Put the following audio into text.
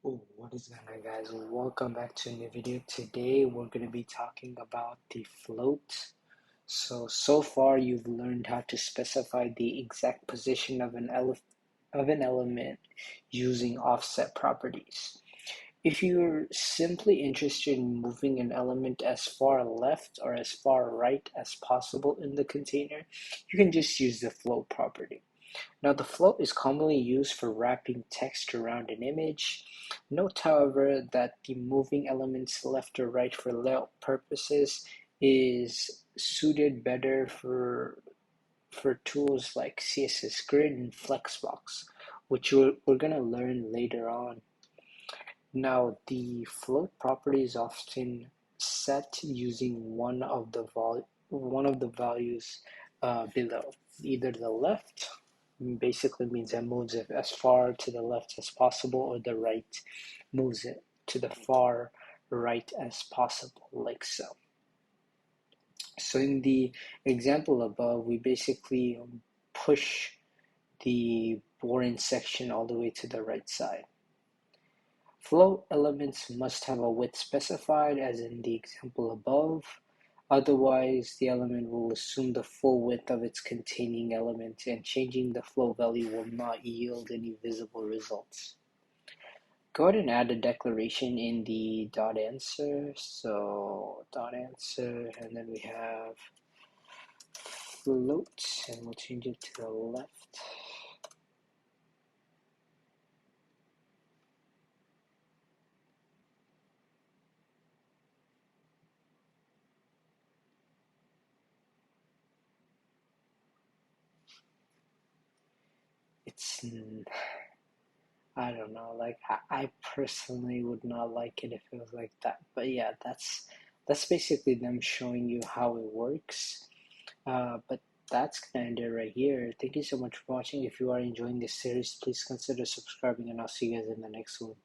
Oh, what is going on, guys? Welcome back to a new video. Today we're going to be talking about the float. So far you've learned how to specify the exact position of an element using offset properties. If you're simply interested in moving an element as far left or as far right as possible in the container, you can just use the float property. Now, the float is commonly used for wrapping text around an image. Note, however, that the moving elements left or right for layout purposes is suited better for tools like CSS Grid and Flexbox, which we're going to learn later on. Now, the float property is often set using one of the values below, either the left basically means it moves it as far to the left as possible, or the right moves it to the far right as possible, like so. So in the example above, we basically push the boring section all the way to the right side. Float elements must have a width specified, as in the example above. Otherwise, the element will assume the full width of its containing element, and changing the float value will not yield any visible results. Go ahead and add a declaration in the .answer. So .answer, and then we have float, and we'll change it to the left. I don't know, like I personally would not like it if it was like that. But yeah, that's basically them showing you how it works. But that's gonna end it right here. Thank you so much for watching. If you are enjoying this series, please consider subscribing, and I'll see you guys in the next one.